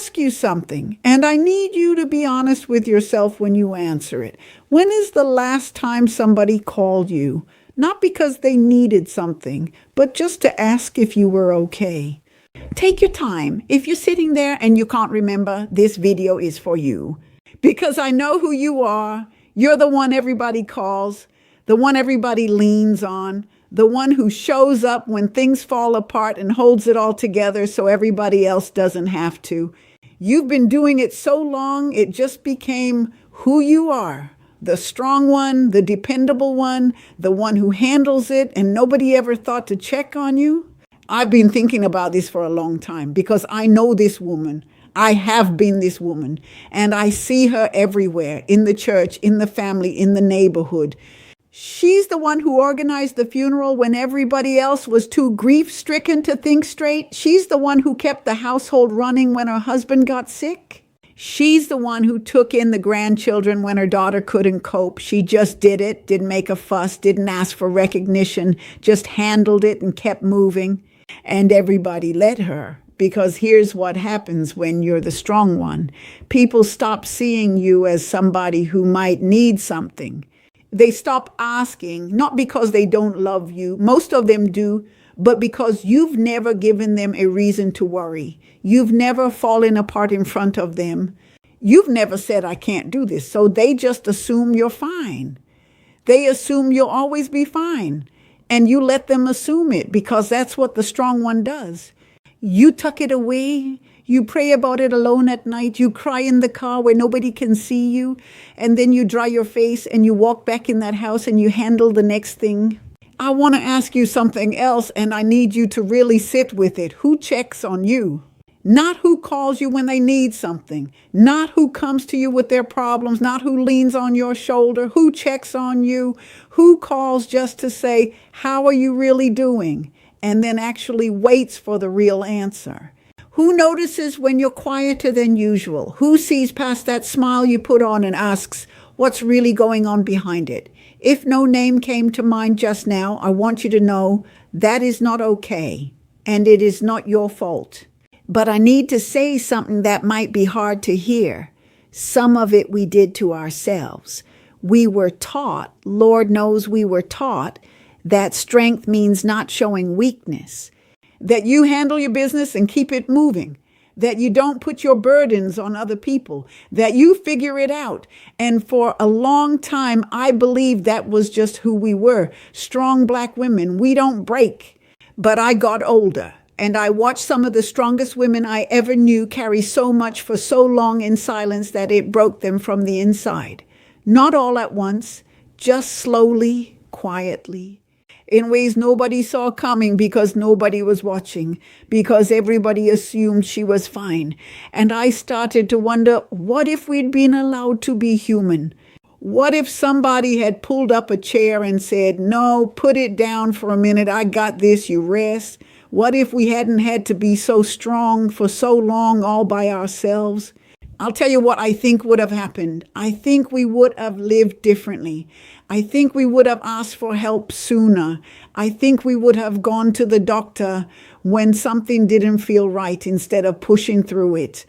ask you something, and I need you to be honest with yourself when you answer it. When is the last time somebody called you? Not because they needed something, but just to ask if you were okay. Take your time. If you're sitting there and you can't remember, this video is for you. Because I know who you are. You're the one everybody calls, the one everybody leans on, the one who shows up when things fall apart and holds it all together so everybody else doesn't have to. You've been doing it so long, it just became who you are. The strong one, the dependable one, the one who handles it, and nobody ever thought to check on you. I've been thinking about this for a long time because I know this woman. I have been this woman, and I see her everywhere, in the church, in the family, in the neighborhood. She's the one who organized the funeral when everybody else was too grief-stricken to think straight. She's the one who kept the household running when her husband got sick. She's the one who took in the grandchildren when her daughter couldn't cope. She just did it, didn't make a fuss, didn't ask for recognition, just handled it and kept moving. And everybody let her. Because here's what happens when you're the strong one. People stop seeing you as somebody who might need something. They stop asking, not because they don't love you. Most of them do, but because you've never given them a reason to worry. You've never fallen apart in front of them. You've never said, I can't do this. So they just assume you're fine. They assume you'll always be fine. And you let them assume it because that's what the strong one does. You tuck it away. You pray about it alone at night. You cry in the car where nobody can see you. And then you dry your face and you walk back in that house and you handle the next thing. I want to ask you something else, and I need you to really sit with it. Who checks on you? Not who calls you when they need something. Not who comes to you with their problems. Not who leans on your shoulder. Who checks on you? Who calls just to say, how are you really doing? And then actually waits for the real answer. Who notices when you're quieter than usual? Who sees past that smile you put on and asks, what's really going on behind it? If no name came to mind just now, I want you to know that is not okay, and it is not your fault. But I need to say something that might be hard to hear. Some of it we did to ourselves. We were taught, Lord knows we were taught, that strength means not showing weakness, that you handle your business and keep it moving, that you don't put your burdens on other people, that you figure it out. And for a long time, I believed that was just who we were. Strong Black women, we don't break. But I got older, and I watched some of the strongest women I ever knew carry so much for so long in silence that it broke them from the inside. Not all at once, just slowly, quietly, in ways nobody saw coming because nobody was watching, because everybody assumed she was fine. And I started to wonder, what if we'd been allowed to be human? What if somebody had pulled up a chair and said, no, put it down for a minute, I got this, you rest? What if we hadn't had to be so strong for so long all by ourselves? I'll tell you what I think would have happened. I think we would have lived differently. I think we would have asked for help sooner. I think we would have gone to the doctor when something didn't feel right instead of pushing through it.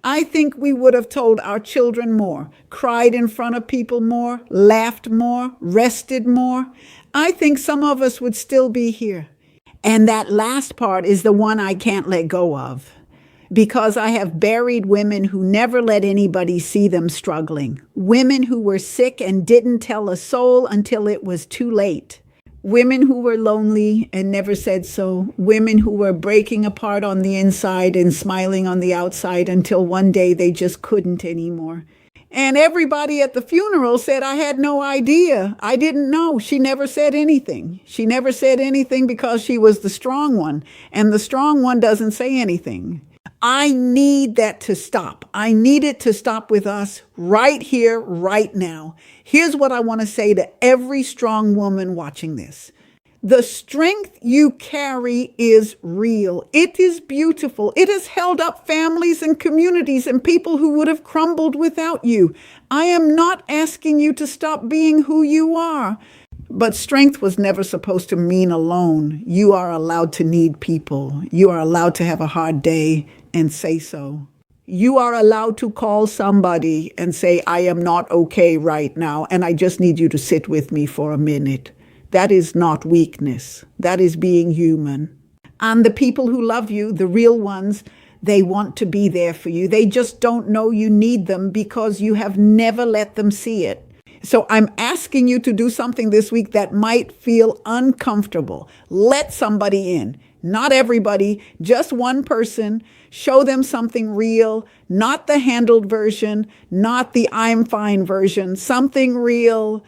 I think we would have told our children more, cried in front of people more, laughed more, rested more. I think some of us would still be here. And that last part is the one I can't let go of. Because I have buried women who never let anybody see them struggling. Women who were sick and didn't tell a soul until it was too late. Women who were lonely and never said so. Women who were breaking apart on the inside and smiling on the outside until one day they just couldn't anymore. And everybody at the funeral said, I had no idea. I didn't know. She never said anything. She never said anything because she was the strong one. And the strong one doesn't say anything. I need that to stop. I need it to stop with us right here, right now. Here's what I want to say to every strong woman watching this. The strength you carry is real. It is beautiful. It has held up families and communities and people who would have crumbled without you. I am not asking you to stop being who you are. But strength was never supposed to mean alone. You are allowed to need people. You are allowed to have a hard day and say so. You are allowed to call somebody and say, I am not okay right now, and I just need you to sit with me for a minute. That is not weakness. That is being human. And the people who love you, the real ones, they want to be there for you. They just don't know you need them because you have never let them see it. So I'm asking you to do something this week that might feel uncomfortable. Let somebody in. Not everybody, just one person. Show them something real, not the handled version, not the I'm fine version, something real.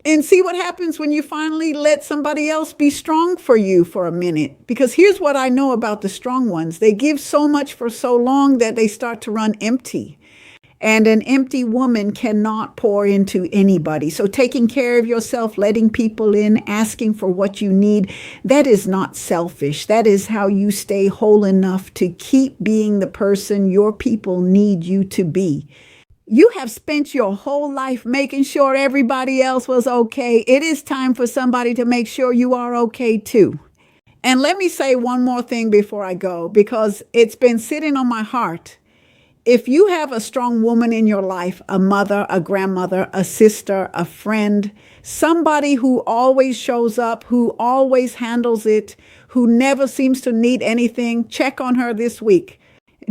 And see what happens when you finally let somebody else be strong for you for a minute. Because here's what I know about the strong ones. They give so much for so long that they start to run empty. And an empty woman cannot pour into anybody. So taking care of yourself, letting people in, asking for what you need, that is not selfish. That is how you stay whole enough to keep being the person your people need you to be. You have spent your whole life making sure everybody else was okay. It is time for somebody to make sure you are okay too. And let me say one more thing before I go, because it's been sitting on my heart. If you have a strong woman in your life, a mother, a grandmother, a sister, a friend, somebody who always shows up, who always handles it, who never seems to need anything, check on her this week.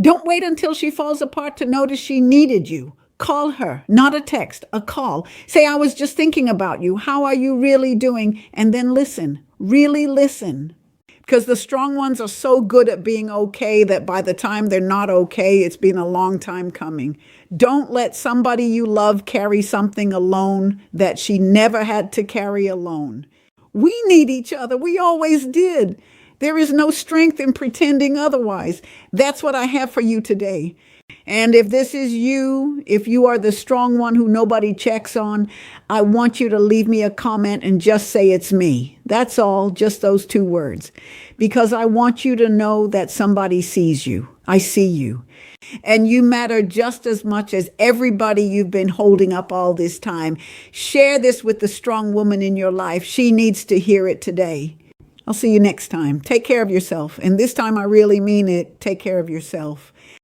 Don't wait until she falls apart to notice she needed you. Call her, not a text, a call. Say, I was just thinking about you. How are you really doing? And then listen, really listen. Because the strong ones are so good at being okay that by the time they're not okay, it's been a long time coming. Don't let somebody you love carry something alone that she never had to carry alone. We need each other. We always did. There is no strength in pretending otherwise. That's what I have for you today. And if this is you, if you are the strong one who nobody checks on, I want you to leave me a comment and just say it's me. That's all, just those 2 words. Because I want you to know that somebody sees you. I see you. And you matter just as much as everybody you've been holding up all this time. Share this with the strong woman in your life. She needs to hear it today. I'll see you next time. Take care of yourself. And this time I really mean it. Take care of yourself.